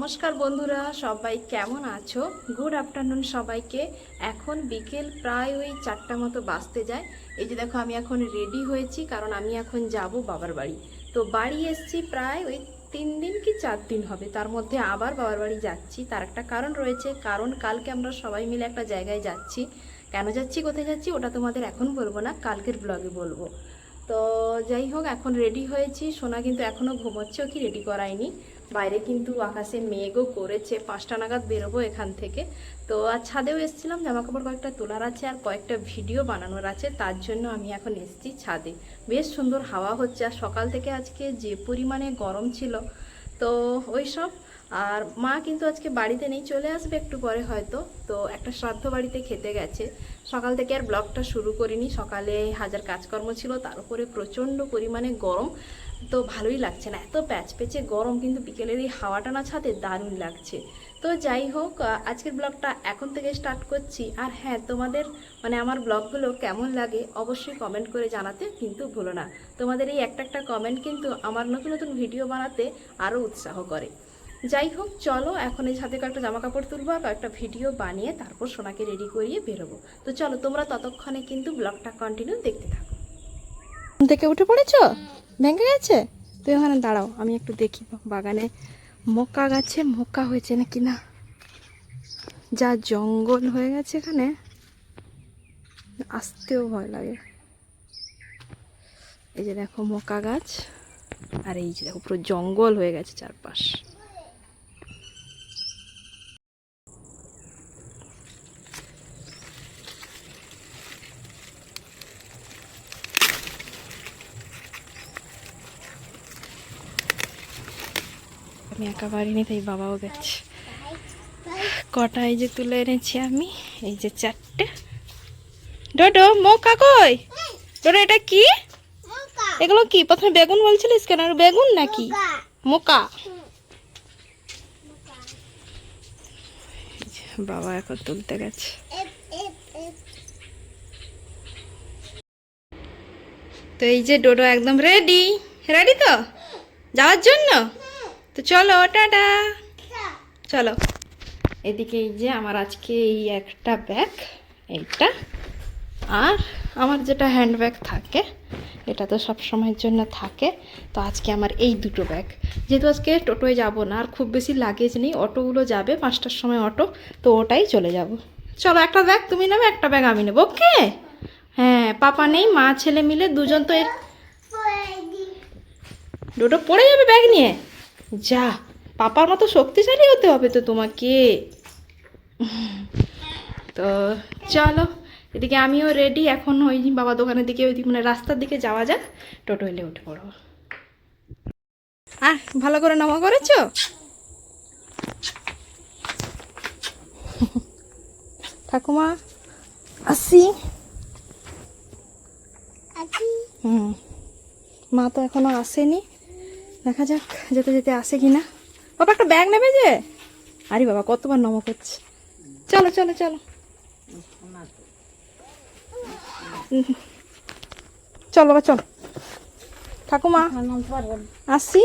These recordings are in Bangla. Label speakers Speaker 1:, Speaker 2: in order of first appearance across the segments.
Speaker 1: নমস্কার বন্ধুরা, সবাই কেমন আছো? গুড আফটারনুন সবাইকে। এখন বিকেল প্রায় ওই 4টা মতো বাজতে যায়। এই যে দেখো, আমি এখন রেডি হয়েছি, কারণ আমি এখন যাব বাবার বাড়ি। তো বাড়ি এসছি প্রায় ওই 3 দিন কি 4 দিন হবে, তার মধ্যে আবার বাবার বাড়ি যাচ্ছি। তার একটা কারণ রয়েছে, কারণ কালকে আমরা সবাই মিলে একটা জায়গায় যাচ্ছি। কেন যাচ্ছি, কোথায় যাচ্ছি, ওটা তোমাদের এখন বলবো না, কালকের ব্লগে বলবো। তো যাই হোক, এখন রেডি হয়েছি। সোনা কিন্তু এখনও ঘুমোচ্ছে, ওকে রেডি করায়নি। বাইরে কিন্তু আকাশে মেঘও করেছে, 5টা নাগাদ বেরোবো এখান থেকে। তো আর ছাদেও এসেছিলাম, জামাকাপড় কয়েকটা তোলার আছে আর কয়েকটা ভিডিও বানানোর আছে, তার জন্য আমি এখন এসেছি ছাদে। বেশ সুন্দর হাওয়া হচ্ছে, আর সকাল থেকে আজকে যে পরিমাণে গরম ছিল, তো ওই সব। আর মা কিন্তু আজকে বাড়িতে নেই, চলে আসবে একটু পরে হয়তো। তো একটা শ্রাদ্ধ বাড়িতে খেতে গেছে। সকাল থেকে আর ব্লগটা শুরু করিনি, সকালে হাজার কাজকর্ম ছিল, তার উপরে প্রচণ্ড পরিমাণে গরম। তো ভালোই লাগছে না, এত প্যাচপেচে গরম, কিন্তু বিকেলের এই হাওয়াটা না ছাদে দারুণ লাগছে। তো যাই হোক, আজকের ব্লগটা এখন থেকে স্টার্ট করছি। আর হ্যাঁ, তোমাদের মানে আমার ব্লগগুলো কেমন লাগে অবশ্যই কমেন্ট করে জানাতে কিন্তু ভুলো না। তোমাদের এই একটা কমেন্ট কিন্তু আমার নতুন নতুন ভিডিও বানাতে আরও উৎসাহ করে। যাই হোক, চলো এখন এই সাথে কয়েকটা জামা কাপড় তুলবো আর কয়েকটা ভিডিও বানিয়ে তারপর সোনাকে রেডি করিয়ে বেরোবো। তো চলো, তোমরা ততক্ষণে কিন্তু ব্লগটা কন্টিনিউ দেখতে থাকো। ঘুম থেকে উঠে পড়েছো? ভেঙে গেছে? তুই ওখানে দাঁড়াও, আমি একটু দেখি বাগানে মক্কা গাছে মক্কা হয়েছে নাকি না। যা জঙ্গল হয়ে গেছে এখানে, আসতেও ভয় লাগে। এই যে দেখো মক্কা গাছ, আর এই যে দেখো পুরো জঙ্গল হয়ে গেছে চারপাশ। আমি একা পারিনি, তাই বাবাও গেছে। কটা এই যে তুলে এনেছি আমি, এই যে 4টে। ডোডো মক্কা কই? ডোডো এটা কি? এগুলো কি? প্রথমে বেগুন বলছিলিস কেন? বেগুন নাকি মোকা? বাবা এখন তুলতে গেছে। তো এই যে ডোডো একদম রেডি। রেডি তো যাওয়ার জন্য? তো চলো, টাটা। চলো। এদিকে এই যে আমার আজকে এই একটা ব্যাগ, এইটা, আর আমার যেটা হ্যান্ড ব্যাগ থাকে, এটা তো সব সময়ের জন্য থাকে। তো আজকে আমার এই দুটো ব্যাগ, যেহেতু আজকে টোটোয় যাব না আর খুব বেশি লাগেজ নেই, অটোগুলো যাবে 5টার সময় অটো, তো ওটাই চলে যাব। চলো, একটা ব্যাগ তুমি নেবে, একটা ব্যাগ আমি নেবো, ওকে? হ্যাঁ, পাপা নেই, মা ছেলে মিলে দুজন তো দুটো পড়ে যাবে ব্যাগ নিয়ে। যা, পাপার মতো শক্তিশালী হতে হবে তো তোমাকে। তো চলো, এদিকে আমিও রেডি। এখন ওই বাবা দোকানের দিকে, ওই মানে রাস্তার দিকে যাওয়া যাক, টোটো এলে উঠে পড়ো। আর ভালো করে নামা করেছো? ঠাকুমা আসি। মা তো এখনো আসেনি, দেখা যাক যেতে যেতে আসে কিনা। বাবা একটা ব্যাগ নেবে যে? আরে বাবা, কতবার নমা করছে। চলো চলো চলো, চল বাবা চল। ঠাকুমা আসি।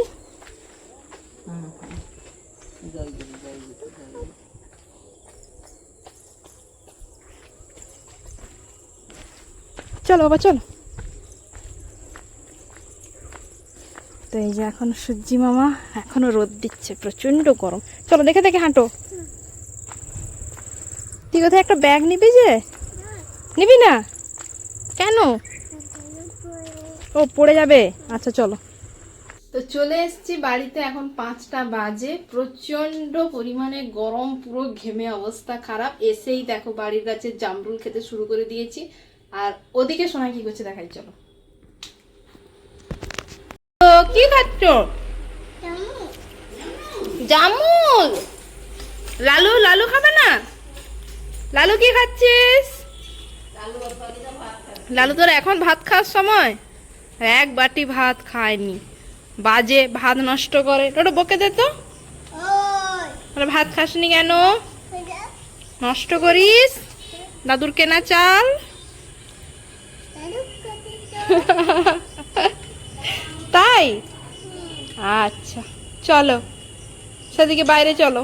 Speaker 1: চলো বাবা চলো। তো এই যে এখন সূর্যি মামা এখনো রোদ দিচ্ছে, প্রচন্ড গরম। চলো, দেখে দেখে হাঁটো। তুই কোথায় একটা ব্যাগ নিবি যে? নিবি না কেন? ও পড়ে যাবে, আচ্ছা চলো। তো চলে এসেছি বাড়িতে, এখন 5টা বাজে, প্রচন্ড পরিমাণে গরম, পুরো ঘেমে অবস্থা খারাপ। এসেই দেখো বাড়ির কাছে জামরুল খেতে শুরু করে দিয়েছি। আর ওদিকে সোনা কি করছে দেখাই, চলো। তো কি খাচ্ছ? জামুল। লালু, লালু খাবে না? লালু কি খাচ্ছিস? লালু তোর এখন ভাত খাওয়ার সময়? এক বাটি ভাত খায়নি, বাজে, ভাত নষ্ট করে। ওটা বকে দে তো, ভাত খাসনি কেন? নষ্ট করিস দাদুর কেনা চাল। তাই? আচ্ছা চলো সেদিকে বাইরে চলো।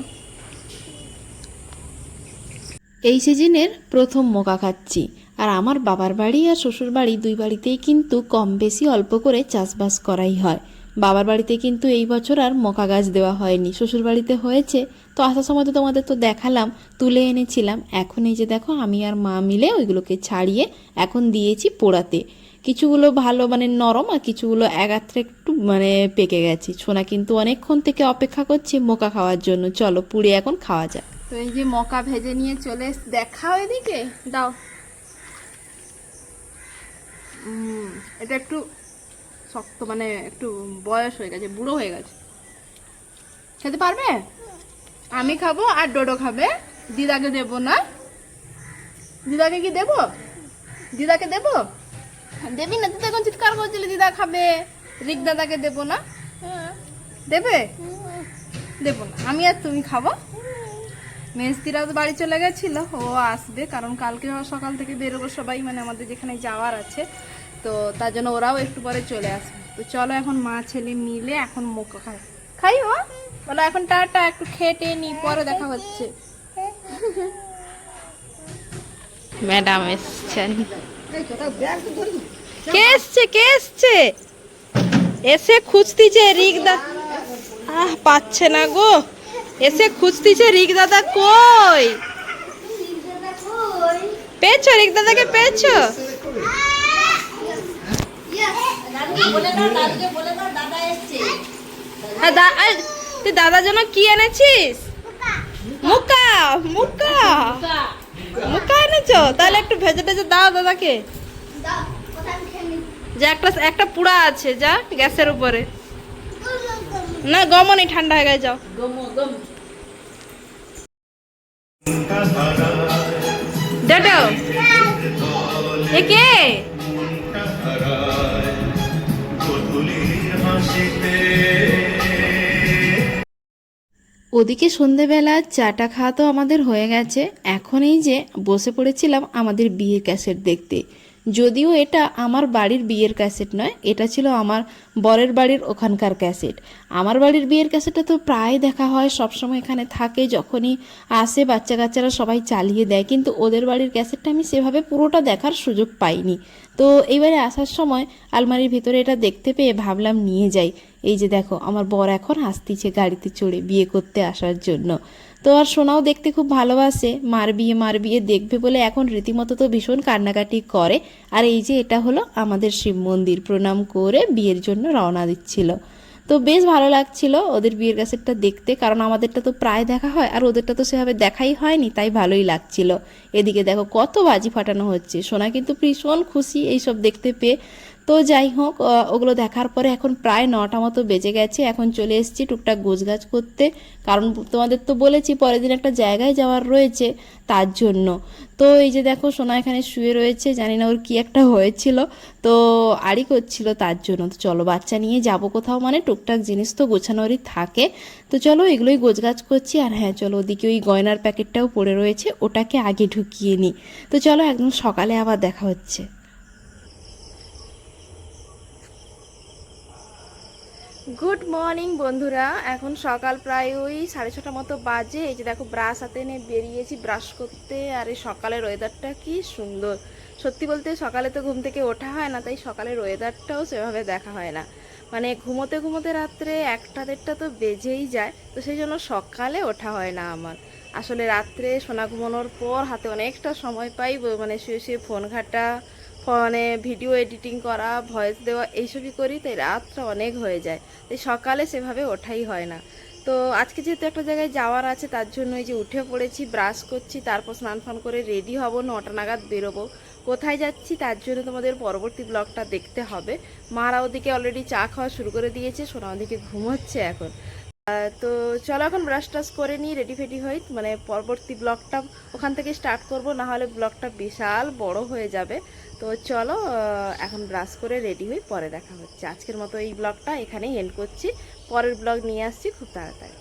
Speaker 1: এই সিজনের প্রথম মোকা খাচ্ছি। আর আমার বাবার বাড়ি আর শ্বশুর বাড়ি দুই বাড়িতেই কিন্তু কম বেশি অল্প করে চাষবাস করাই হয়। বাবার বাড়িতে কিন্তু এই বছর আর মোকা গাছ দেওয়া হয়নি, শ্বশুর বাড়িতে হয়েছে। তো আসার সময় তো তোমাদের তো দেখালাম, তুলে এনেছিলাম। এখন এই যে দেখো আমি আর মা মিলে ওইগুলোকে ছাড়িয়ে এখন দিয়েছি পোড়াতে। কিছুগুলো ভালো মানে নরম, আর কিছুগুলো একাত্রে একটু মানে পেকে গেছে। ছোনা কিন্তু অনেকক্ষণ থেকে অপেক্ষা করছে মোকা খাওয়ার জন্য। চলো পুড়ে এখন খাওয়া যাক। তো এই যে মকা ভেজে নিয়ে চলে দেখাও এদিকে দাও। এটা একটু শক্ত, মানে একটু বয়স হয়ে গেছে, বুড়ো হয়ে গেছে। খেতে পারবে? আমি খাবো আর ডোডো খাবে, দিদাকে দেবো না। দিদাকে কি দেবো? দিদাকে দেবো? দেবি না? দিদা এখন চিৎকার করছিল দিদা খাবে। রিক দাদাকে দেবো না? দেবে? দেবো না, আমি আর তুমি খাবো। মেজদিরাও তো বাড়ি চলে গেছিল, ও আসবে, কারণ কালকে সকাল থেকে বেরোবো সবাই, মানে আমাদের যেখানে যাওয়ার আছে। তো তার জন্য ওরাও একটু পরে চলে আসবে। তো চলো এখন মা ছেলে মিলে এখন মোকা খাই ও বলো এখন টাটা, একটু খেটে নি, পরে দেখা হচ্ছে। ম্যাডাম এসছেন। কে এসছে? কে এসছে? এসে খুঁজতিছে রিক দা, পাচ্ছে না গো। এসে খুঁজতিছে রিক দাদা কই। পেয়েছো? রিক দাদাকে পেয়েছো? তুই দাদার জন্য কি এনেছিস? মুকা। মুকা মুকা এনেছো? তাহলে একটু ভেজে টেজে দাও দাদাকে। যা একটা পুড়া আছে, যা গ্যাসের উপরে। না গমনি, ঠান্ডা হয়ে গেছে, যাও। ডোডো এ কে? ওদিকে সন্ধেবেলা চাটা খাওয়া তো আমাদের হয়ে গেছে। এখন এই যে বসে পড়েছিলাম আমাদের বিয়ের ক্যাসেট দেখতে। যদিও এটা আমার বাড়ির বিয়ের ক্যাসেট নয়, এটা ছিল আমার বরের বাড়ির ওখানকার ক্যাসেট। আমার বাড়ির বিয়ের ক্যাসেটটা তো প্রায় দেখা হয়, সবসময় এখানে থাকে, যখনই আসে বাচ্চা কাচ্চারা সবাই চালিয়ে দেয়। কিন্তু ওদের বাড়ির ক্যাসেটটা আমি সেভাবে পুরোটা দেখার সুযোগ পাইনি। তো এইবারে আসার সময় আলমারির ভিতরে এটা দেখতে পেয়ে ভাবলাম নিয়ে যাই। এই যে দেখো আমার বর এখন আসতিছে গাড়িতে চড়ে বিয়ে করতে আসার জন্য। তো আর সোনাও দেখতে খুব ভালোবাসে, মার বিয়ে দেখবে বলে এখন রীতিমতো তো ভীষণ কান্নাকাটি করে। আর এই যে এটা হলো আমাদের শিব মন্দির, প্রণাম করে বিয়ের জন্য রওনা দিচ্ছিল। তো বেশ ভালো লাগছিল ওদের বিয়ের ক্যাসেটটা দেখতে, কারণ আমাদেরটা তো প্রায় দেখা হয় আর ওদেরটা তো সেভাবে দেখাই হয়নি, তাই ভালোই লাগছিল। এদিকে দেখো কত বাজি ফাটানো হচ্ছে, সোনা কিন্তু ভীষণ খুশি এইসব দেখতে পেয়ে। তো যাই হোক, ওগুলো দেখার পরে এখন প্রায় 9টা মতো বেজে গেছে। এখন চলে এসেছি টুকটাক গোছগাছ করতে, কারণ তোমাদের তো বলেছি পরের দিন একটা জায়গায় যাওয়ার রয়েছে, তার জন্য। তো এই যে দেখো সোনা এখানে শুয়ে রয়েছে, জানি না ওর কি একটা হয়েছিল, তো আড়ি করছিল তার জন্য। তো চলো বাচ্চা নিয়ে যাব কোথাও, মানে টুকটাক জিনিস তো গোছানোরই থাকে। তো চলো এগুলোই গোছগাছ করছি। আর হ্যাঁ চলো, ওদিকে ওই গয়নার প্যাকেটটাও পড়ে রয়েছে, ওটাকে আগে ঢুকিয়ে নিই। তো চলো একদম সকালে আবার দেখা হচ্ছে। গুড মর্নিং বন্ধুরা, এখন সকাল প্রায় ওই 6:30 মতো বাজে। এই যে দেখো ব্রাশ হাতে নিয়ে বেরিয়েছি ব্রাশ করতে। আর এই সকালের ওয়েদারটা কি সুন্দর, সত্যি বলতে সকালে তো ঘুম থেকে ওঠা হয় না, তাই সকালের ওয়েদারটাও সেভাবে দেখা হয় না। মানে ঘুমোতে ঘুমোতে রাত্রে 1টা-1:30 তো বেজেই যায়, তো সেই জন্য সকালে ওঠা হয় না আমার। আসলে রাত্রে সোনা ঘুমানোর পর হাতে অনেকটা সময় পাই, মানে শুয়ে শুয়ে ফোন ঘাটা, ফোনে ভিডিও এডিটিং করা, ভয়েস দেওয়া, এইসবই করি, তাই রাতটা অনেক হয়ে যায়, তাই সকালে সেভাবে ওঠাই হয় না। তো আজকে যেহেতু একটা জায়গায় যাওয়ার আছে, তার জন্য এই যে উঠে পড়েছি, ব্রাশ করছি, তারপর স্নান ফান করে রেডি হব, 9টা নাগাদ বেরোবো। কোথায় যাচ্ছি তার জন্য তোমাদের পরবর্তী ব্লগটা দেখতে হবে। মারা ওদিকে অলরেডি চা খাওয়া শুরু করে দিয়েছে, সোনা ওদিকে ঘুমোচ্ছে এখন। তো চলো এখন ব্রাশ টাশ করে নিই, রেডি ফেডি হই, মানে পরবর্তী ব্লগটা ওখান থেকে স্টার্ট করব, না হলে ব্লগটা বিশাল বড় হয়ে যাবে। তো চলো এখন ব্রাশ করে রেডি হই, পরে দেখা হচ্ছে। আজকের মতো এই ব্লগটা এখানেই এন্ড করছি, পরের ব্লগ নিয়ে আসছি খুব তাড়াতাড়ি।